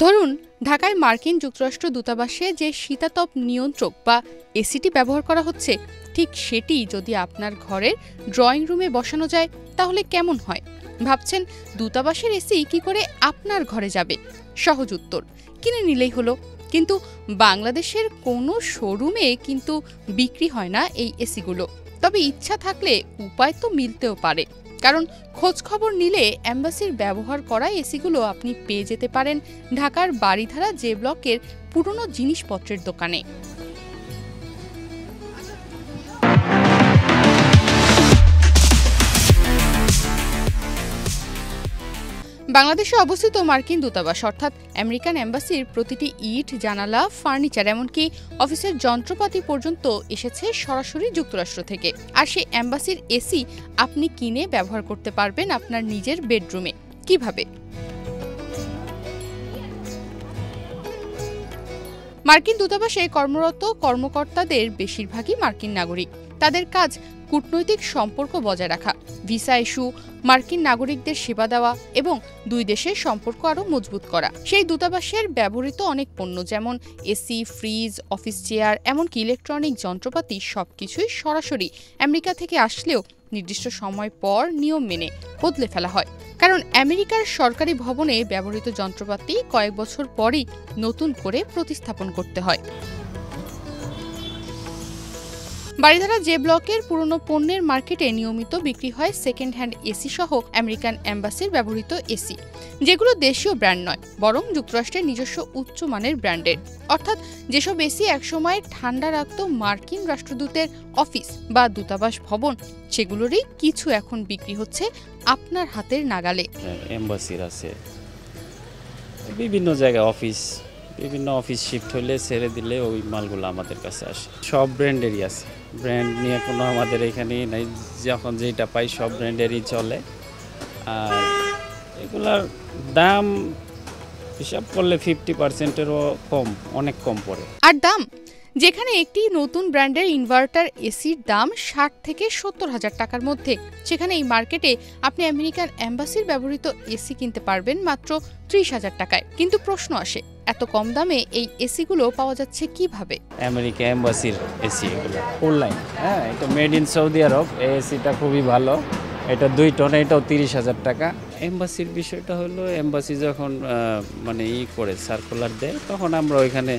ধরুন ঢাকায় মার্কিন যুক্তরাষ্ট্র দূতাবাসে যে শীতাতপ নিয়ন্ত্রক বা এসিটি ব্যবহার করা হচ্ছে, ঠিক সেটি যদি আপনার ঘরের ড্রয়িং রুমে বসানো যায় তাহলে কেমন হয়? ভাবছেন দূতাবাসের এসি কি করে আপনার ঘরে যাবে? সহজ উত্তর, কিনে নিলেই হলো। কিন্তু বাংলাদেশের কোনো শোরুমে কিন্তু বিক্রি হয় না এই এসিগুলো। তবে ইচ্ছা থাকলে উপায় তো মিলতেও পারে, কারণ খোঁজ খবর নিলে এম্বাসির ব্যবহার করা এসিগুলো আপনি পেয়ে যেতে পারেন ঢাকার বারিধারা জে ব্লকের পুরনো জিনিসপত্রের দোকানে। বাংলাদেশে অবস্থিত মার্কিন দূতাবাস অর্থাৎ আমেরিকান এম্বাসির প্রতিটি ইট, জানালা, ফার্নিচার এমনকি অফিসের যন্ত্রপাতি পর্যন্ত এসেছে সরাসরি যুক্তরাষ্ট্র থেকে। আর সেই এম্বাসির এসি আপনি কিনে ব্যবহার করতে পারবেন আপনার নিজের বেডরুমে। কিভাবে? মার্কিন দূতাবাসে কর্মরত কর্মকর্তাদের বেশিরভাগই মার্কিন নাগরিক। তাদের কাজ কূটনৈতিক সম্পর্ক বজায় রাখা, ভিসা ইস্যু, মার্কিন নাগরিকদের সেবা দেওয়া এবং দুই দেশের সম্পর্ক আরও মজবুত করা। সেই দূতাবাসের ব্যবহৃত অনেক পণ্য যেমন এসি, ফ্রিজ, অফিস চেয়ার এমনকি ইলেকট্রনিক যন্ত্রপাতি সবকিছুই সরাসরি আমেরিকা থেকে আসলেও নির্দিষ্ট সময় পর নিয়ম মেনে বদলে ফেলা হয়। কারণ আমেরিকার সরকারি ভবনে ব্যবহৃত যন্ত্রপাতি কয়েক বছর পরই নতুন করে প্রতিস্থাপন করতে হয়। বারিধারা জে ব্লকের পুরনো পণ্যের মার্কেটে নিয়মিত বিক্রি হয় সেকেন্ড হ্যান্ড এসি সহ আমেরিকান এম্বাসির ব্যবহৃত এসি, যেগুলো দেশীয় ব্র্যান্ড নয় বরং যুক্তরাষ্ট্রের নিজস্ব উচ্চমানের ব্র্যান্ডের। অর্থাৎ যেসব এসি একসময় ঠান্ডা রাখত মার্কিন রাষ্ট্রদূতের অফিস বা দূতাবাস ভবন, সেগুলোরই কিছু এখন বিক্রি হচ্ছে আপনার হাতের নাগালে। এম্বাসির আছে বিভিন্ন জায়গায় বিভিন্ন অফিস শিফট হলে ছেড়ে দিলে ওই মালগুলো আমাদের কাছে আসে। সব ব্র্যান্ডেরই আছে, ব্র্যান্ড নিয়ে কোনো আমাদের এখানে নাই। যখন যেটা পাই সব ব্র্যান্ডেরই চলে। আর এগুলার দাম হিসাব করলে 50%-এরও কম, অনেক কম পড়ে। আর দাম, যেখানে একটি নতুন ব্র্যান্ডের ইনভার্টার এসির দাম 60 থেকে 70 হাজার টাকার মধ্যে, সেখানে এই মার্কেটে আপনি আমেরিকান এম্বাসির ব্যবহৃত এসি কিনতে পারবেন মাত্র 30 হাজার টাকায়। কিন্তু প্রশ্ন আসে, এত কম দামে এই এসিগুলো পাওয়া যাচ্ছে কিভাবে? আমেরিকা এম্বাসির এসি এগুলো ফুল লাইন, হ্যাঁ, এটা মেড ইন সৌদি আরব। এই এসিটা খুবই ভালো, এটা 2 টন, এটাও 30 হাজার টাকা। এম্বাসির বিষয়টা হলো এম্বাসি যখন মানে করে সার্কুলার দেয় তখন আমরা ওইখানে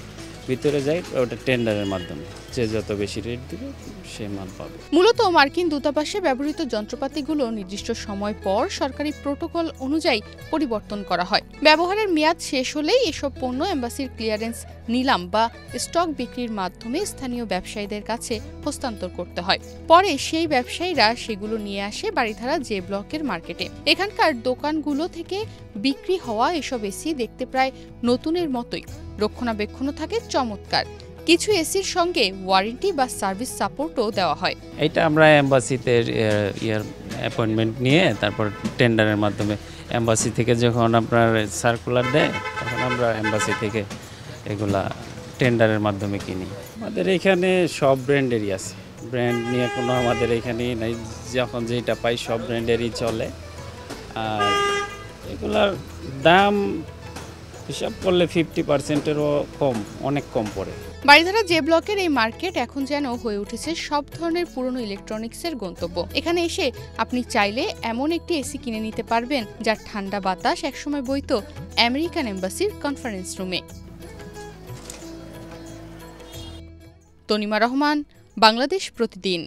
ভিতরে যাই, ওটা টেন্ডারের মাধ্যমে যে যত বেশি রেট দিবে সে মাল পাবে। মূলত মার্কিন দূতাবাসে ব্যবহৃত যন্ত্রপাতিগুলো নির্দিষ্ট সময় পর সরকারি প্রোটোকল অনুযায়ী পরিবর্তন করা হয়। ব্যবহারের মেয়াদ শেষ হলেই এসব পণ্য এম্বাসির ক্লিয়ারেন্স নিলাম বা স্টক বিক্রির মাধ্যমে স্থানীয় ব্যবসায়ীদের কাছে হস্তান্তর করতে হয়। পরে সেই ব্যবসায়ীরা সেগুলো নিয়ে আসে বারিধারা জে ব্লকের মার্কেটে। এখানকার দোকানগুলো থেকে বিক্রি হওয়া এসব এসি দেখতে প্রায় নতুনের মতোই, রক্ষণাবেক্ষণও থাকে চমৎকার। কিছু এসির সঙ্গে ওয়ারেন্টি বা সার্ভিস সাপোর্টও দেওয়া হয়। এটা আমরা এম্বাসিতে অ্যাপয়েন্টমেন্ট নিয়ে তারপর টেন্ডারের মাধ্যমে এম্বাসি থেকে যখন আপনার সার্কুলার দেয় তখন আমরা এম্বাসি থেকে এগুলা টেন্ডারের মাধ্যমে কিনি। আমাদের এখানে সব ব্র্যান্ডেরই আছে, ব্র্যান্ড নিয়ে কোনো আমাদের এখানে নাই। যখন যেটা পাই সব ব্র্যান্ডেরই চলে। আর এগুলার দাম হিসাব করলে 50%-এরও কম, অনেক কম পড়ে। বারিধারা জে ব্লকের এই মার্কেট এখন যেন হয়ে উঠেছে সব ধরনের পুরনো ইলেকট্রনিক্সের গন্তব্য। এখানে এসে আপনি চাইলে এমন একটি এসি কিনে নিতে পারবেন যার ঠান্ডা বাতাস একসময় বইতো আমেরিকান এম্বাসির কনফারেন্স রুমে। তনিমা রহমান, বাংলাদেশ প্রতিদিন।